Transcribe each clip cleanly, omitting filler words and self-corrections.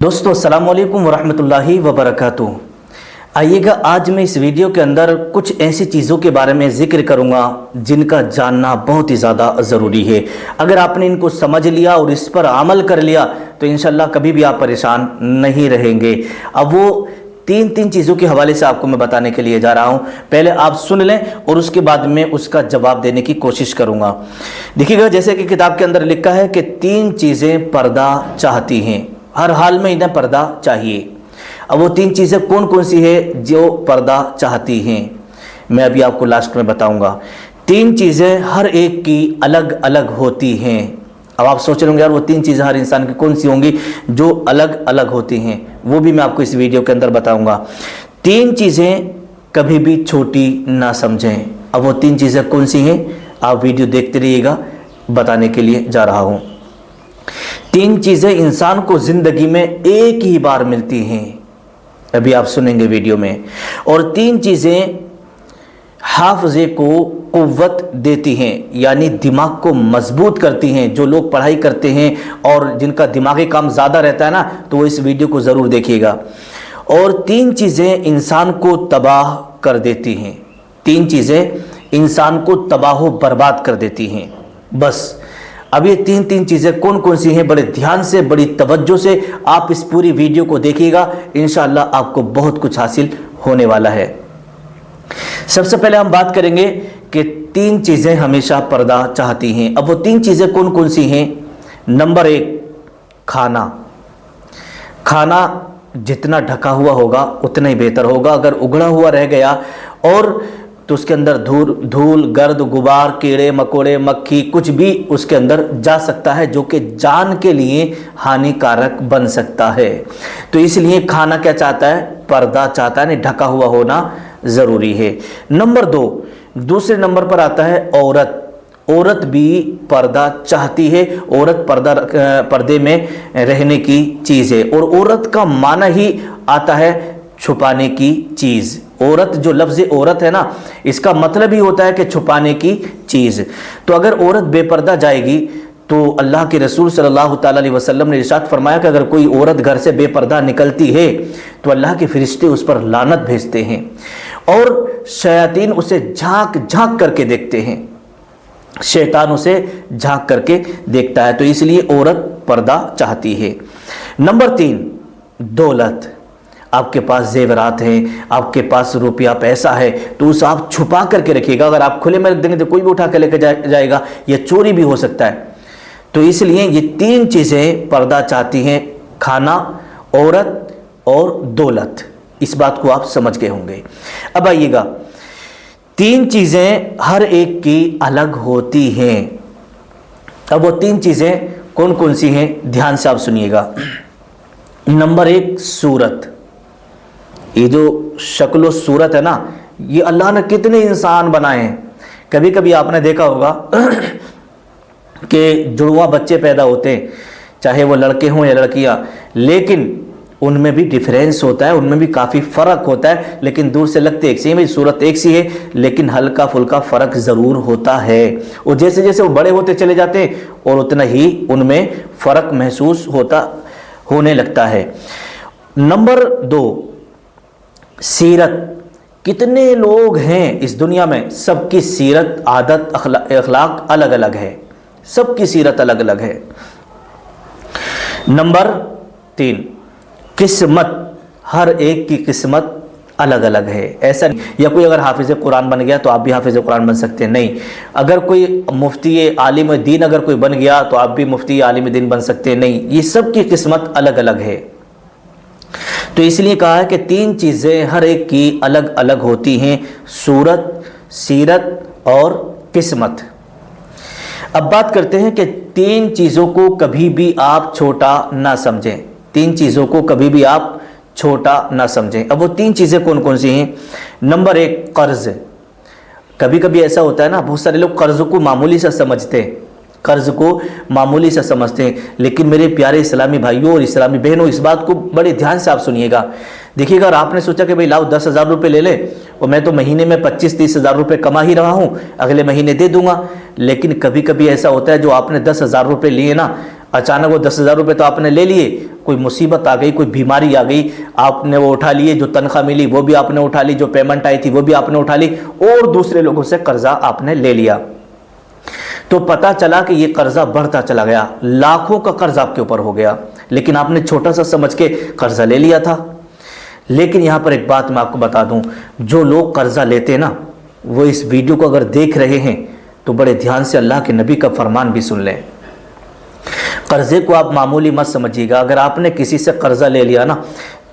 दोस्तों अस्सलाम वालेकुम वरहमतुल्लाहि वबरकातुहू। आइएगा आज मैं इस वीडियो के अंदर कुछ ऐसी चीज़ों के बारे में ज़िक्र करूंगा जिनका जानना बहुत ही ज़्यादा ज़रूरी है। अगर आपने इनको समझ लिया और इस पर अमल कर लिया तो इंशाल्लाह कभी भी आप परेशान नहीं रहेंगे। अब वो तीन चीज़ों के हवाले से आपको मैं बताने के लिए जा रहा हूँ। पहले आप सुन लें और उसके बाद मैं उसका जवाब देने की कोशिश करूँगा। देखिएगा, जैसे कि किताब के अंदर लिखा है कि 3 चीज़ें पर्दा चाहती हैं, हर हाल में इन्हें पर्दा चाहिए। अब वो 3 चीज़ें कौन कौन सी है जो पर्दा चाहती हैं, मैं अभी आपको लास्ट में बताऊंगा। 3 चीज़ें हर एक की अलग अलग होती हैं। अब आप सोच रहे होंगे यार वो 3 चीज़ें हर इंसान की कौन सी होंगी जो अलग अलग होती हैं, वो भी मैं आपको इस वीडियो के अंदर बताऊंगा। 3 चीज़ें कभी भी छोटी ना समझें। अब वो 3 चीज़ें कौन सी हैं आप वीडियो देखते रहिएगा, बताने के लिए जा रहा हूँ। 3 चीज़ें इंसान को ज़िंदगी में एक ही बार मिलती हैं, अभी आप सुनेंगे वीडियो में। और 3 चीज़ें हाफ़िज़े को क़ुव्वत देती हैं, यानी दिमाग को मजबूत करती हैं। जो लोग पढ़ाई करते हैं और जिनका दिमागी काम ज़्यादा रहता है ना, तो वो इस वीडियो को ज़रूर देखिएगा। और 3 चीज़ें इंसान को तबाह कर देती हैं। 3 चीज़ें इंसान को तबाह व बर्बाद कर देती हैं। बस अब ये 3 चीज़ें कौन कौन सी हैं, बड़े ध्यान से बड़ी तवज्जो से आप इस पूरी वीडियो को देखिएगा, इंशाअल्लाह आपको बहुत कुछ हासिल होने वाला है। सबसे पहले हम बात करेंगे कि 3 चीज़ें हमेशा पर्दा चाहती हैं। अब वो 3 चीज़ें कौन कौन सी हैं। नंबर 1, खाना। खाना जितना ढका हुआ होगा उतना ही बेहतर होगा। अगर उगड़ा हुआ रह गया और तो उसके अंदर धूल गर्द गुबार कीड़े मकोड़े मक्खी कुछ भी उसके अंदर जा सकता है, जो कि जान के लिए हानिकारक बन सकता है। तो इसलिए खाना क्या चाहता है, पर्दा चाहता है, नहीं ढका हुआ होना ज़रूरी है। नंबर 2, दूसरे नंबर पर आता है औरत। औरत भी पर्दा चाहती है। औरत पर्दे में रहने की चीज़ है। और औरत का माना ही आता है छुपाने की चीज़। औरत, जो लफ्ज़ औरत है ना, इसका मतलब ही होता है कि छुपाने की चीज़। तो अगर औरत बेपर्दा जाएगी तो अल्लाह के रसूल सल्लल्लाहु अलैहि वसल्लम ने इरशाद फरमाया कि अगर कोई औरत घर से बेपर्दा निकलती है तो अल्लाह के फरिश्ते उस पर लानत भेजते हैं और शयातीन उसे झांक झांक करके देखते हैं। शैतान उसे झांक करके देखता है। तो इसलिए औरत पर्दा चाहती है। नंबर 3, दौलत। आपके पास जेवरात हैं, आपके पास रुपया पैसा है, तो उसे आप छुपा करके रखिएगा। अगर आप खुले में रख देंगे तो कोई भी उठा कर लेकर जाएगा, या चोरी भी हो सकता है। तो इसलिए ये 3 चीज़ें पर्दा चाहती हैं, खाना, औरत और दौलत। इस बात को आप समझ गए होंगे। अब आइएगा, 3 चीज़ें हर एक की अलग होती हैं। अब वो 3 चीज़ें कौन कौन सी हैं, ध्यान से आप सुनिएगा। नंबर 1, सूरत। ये जो शक्ल सूरत है ना, ये अल्लाह ने कितने इंसान बनाए हैं। कभी कभी आपने देखा होगा कि जुड़वा बच्चे पैदा होते हैं, चाहे वो लड़के हों या लड़कियां, लेकिन उनमें भी डिफरेंस होता है, उनमें भी काफ़ी फ़र्क होता है। लेकिन दूर से लगते एक सी है, सूरत एक सी है, लेकिन हल्का फुल्का फ़र्क ज़रूर होता है। और जैसे जैसे वो बड़े होते चले जाते हैं और उतना ही उनमें फ़र्क महसूस होने लगता है। नंबर 2, सीरत। कितने लोग हैं इस दुनिया में, सबकी सीरत आदत अखलाक अलग अलग है, सबकी सीरत अलग अलग है। नंबर 3, किस्मत। हर एक की किस्मत अलग अलग है। ऐसा नहीं, या कोई अगर हाफिज़ कुरान बन गया तो आप भी हाफिज़ कुरान बन सकते हैं, नहीं। अगर कोई मुफ्ती आलिम दीन अगर कोई बन गया तो आप भी मुफ्ती आलिम दीन बन सकते हैं, नहीं। ये सब की किस्मत अलग अलग है। तो इसलिए कहा है कि 3 चीज़ें हर एक की अलग अलग होती हैं, सूरत, सीरत और किस्मत। अब बात करते हैं कि 3 चीज़ों को कभी भी आप छोटा ना समझें। 3 चीज़ों को कभी भी आप छोटा ना समझें। अब वो 3 चीज़ें कौन कौन सी हैं। नंबर 1, कर्ज़। कभी कभी ऐसा होता है ना, बहुत सारे लोग कर्ज़ को मामूली सा समझते हैं, कर्ज़ को मामूली सा समझते हैं। लेकिन मेरे प्यारे इस्लामी भाइयों और इस्लामी बहनों, इस बात को बड़े ध्यान से आप सुनिएगा। देखिएगा, अगर आपने सोचा कि भाई लाओ 10,000 रुपये ले ले और मैं तो महीने में 25-30 हज़ार रुपये कमा ही रहा हूँ, अगले महीने दे दूंगा। लेकिन कभी कभी ऐसा होता है जो आपने 10,000 रुपये लिए ना, अचानक वो 10,000 रुपये तो आपने ले लिए, कोई मुसीबत आ गई, कोई बीमारी आ गई, आपने वो उठा लिए, जो तनख्वाह मिली वो भी आपने उठा ली, जो पेमेंट आई थी वो भी आपने उठा ली, और दूसरे लोगों से कर्जा आपने ले लिया। तो पता चला कि ये कर्जा बढ़ता चला गया, लाखों का कर्जा आपके ऊपर हो गया, लेकिन आपने छोटा सा समझ के कर्जा ले लिया था। लेकिन यहाँ पर एक बात मैं आपको बता दूं, जो लोग कर्जा लेते हैं ना, वो इस वीडियो को अगर देख रहे हैं तो बड़े ध्यान से अल्लाह के नबी का फरमान भी सुन लें। कर्जे को आप मामूली मत समझिएगा। अगर आपने किसी से कर्जा ले लिया ना,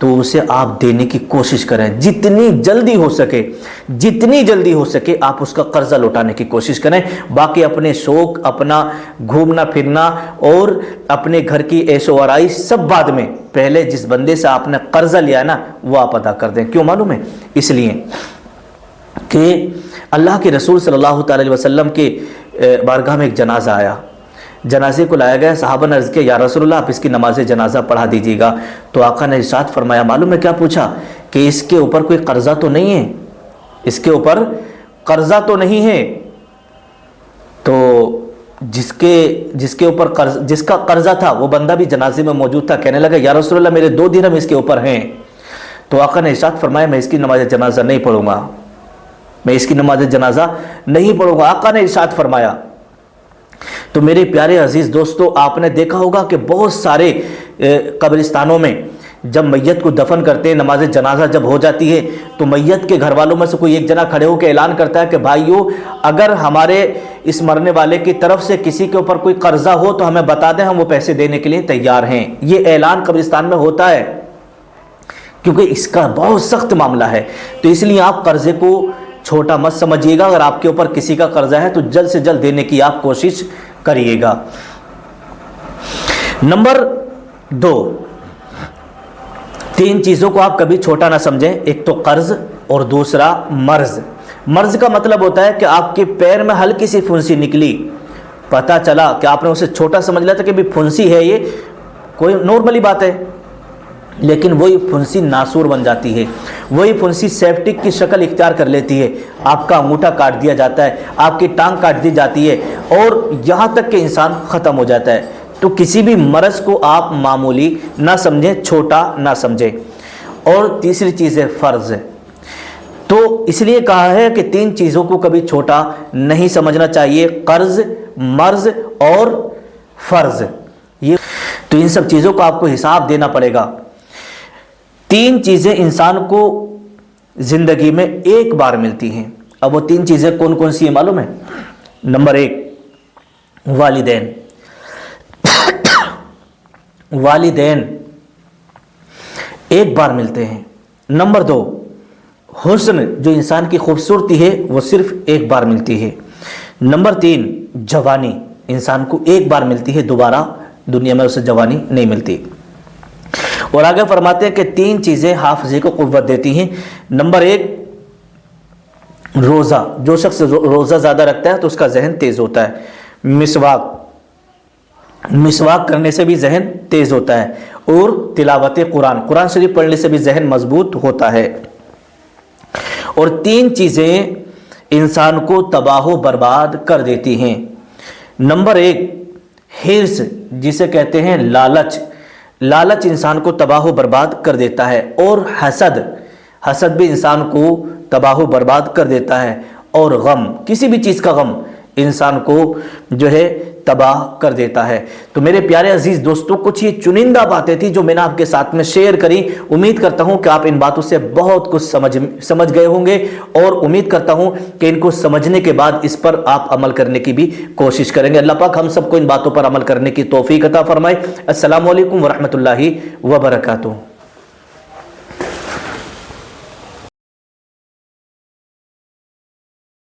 तो उसे आप देने की कोशिश करें, जितनी जल्दी हो सके आप उसका कर्जा लौटाने की कोशिश करें। बाकी अपने शौक, अपना घूमना फिरना और अपने घर की ऐशो आराई सब बाद में, पहले जिस बंदे से आपने कर्जा लिया ना वो आप अदा कर दें। क्यों मालूम है? इसलिए कि अल्लाह के रसूल सल्लल्लाहु अलैहि वसल्लम के बारगाह में एक जनाजा आया, जनाजे को लाया गया। सहाबा ने अर्ज़ किया, या रसूलल्लाह आप इसकी नमाज जनाजा पढ़ा दीजिएगा। तो आका ने इरशाद फरमाया, मालूम है क्या पूछा? कि इसके ऊपर कोई कर्जा तो नहीं है, इसके ऊपर कर्जा तो नहीं है। तो जिसके ऊपर जिसका कर्जा था वो बंदा भी जनाजे में मौजूद था। कहने लगा, या रसूलल्लाह मेरे 2 दिरहम इसके ऊपर हैं। तो आका ने इरशाद फरमाया, मैं इसकी नमाज जनाजा नहीं पढ़ूंगा, मैं इसकी नमाज जनाजा नहीं पढ़ूंगा। आका ने इरशाद फरमाया। तो मेरे प्यारे अजीज दोस्तों, आपने देखा होगा कि बहुत सारे कब्रिस्तानों में जब मैयत को दफन करते हैं, नमाज जनाजा जब हो जाती है, तो मैयत के घर वालों में से कोई एक जना खड़े होकर ऐलान करता है कि भाइयों, अगर हमारे इस मरने वाले की तरफ से किसी के ऊपर कोई कर्जा हो तो हमें बता दें, हम वो पैसे देने के लिए तैयार हैं। ये ऐलान कब्रिस्तान में होता है, क्योंकि इसका बहुत सख्त मामला है। तो इसलिए आप कर्जे को छोटा मत समझिएगा। अगर आपके ऊपर किसी का कर्जा है तो जल्द से जल्द देने की आप कोशिश करिएगा। नंबर 2, 3 चीजों को आप कभी छोटा ना समझें। एक तो कर्ज और दूसरा मर्ज। मर्ज का मतलब होता है कि आपके पैर में हल्की सी फुंसी निकली, पता चला कि आपने उसे छोटा समझ लिया था कि भी फुंसी है, ये कोई नॉर्मली बात है, लेकिन वही फुंसी नासूर बन जाती है, वही फुंसी सेप्टिक की शक्ल इख्तियार कर लेती है। आपका अंगूठा काट दिया जाता है, आपकी टांग काट दी जाती है, और यहाँ तक कि इंसान ख़त्म हो जाता है। तो किसी भी मर्ज़ को आप मामूली ना समझें, छोटा ना समझें। और तीसरी चीज़ है फ़र्ज़। तो इसलिए कहा है कि 3 चीज़ों को कभी छोटा नहीं समझना चाहिए, कर्ज, मर्ज और फ़र्ज़। ये तो इन सब चीज़ों का आपको हिसाब देना पड़ेगा। 3 चीज़ें इंसान को ज़िंदगी में एक बार मिलती हैं। अब वो 3 चीज़ें कौन कौन सी हैं मालूम है? नंबर 1, वालिदैन। वालिदैन एक बार मिलते हैं। नंबर 2, हुस्न, जो इंसान की खूबसूरती है वो सिर्फ एक बार मिलती है। नंबर 3, जवानी, इंसान को एक बार मिलती है, दोबारा दुनिया में उसे जवानी नहीं मिलती। और आगे फरमाते हैं कि 3 चीज़ें हाफिज़े को कुव्वत देती हैं। नंबर 1, रोज़ा, जो शख्स रोज़ा ज़्यादा रखता है तो उसका जहन तेज़ होता है। मिसवाक करने से भी जहन तेज़ होता है। और तिलावत कुरान शरीफ पढ़ने से भी जहन मजबूत होता है। और 3 चीज़ें इंसान को तबाह बर्बाद कर देती हैं। नंबर 1, हिर्स, जिसे कहते हैं लालच। लालच इंसान को तबाह बर्बाद कर देता है। और हसद भी इंसान को तबाह बर्बाद कर देता है। और गम, किसी भी चीज़ का गम इंसान को जो है तबाह कर देता है। तो मेरे प्यारे अजीज दोस्तों, कुछ ये चुनिंदा बातें थी जो मैंने आपके साथ में शेयर करी। उम्मीद करता हूं कि आप इन बातों से बहुत कुछ समझ गए होंगे, और उम्मीद करता हूं कि इनको समझने के बाद इस पर आप अमल करने की भी कोशिश करेंगे। अल्लाह पाक हम सबको इन बातों पर अमल करने की तौफीक अता फरमाए। अस्सलामु अलैकुम व रहमतुल्लाहि व बरकातुहू।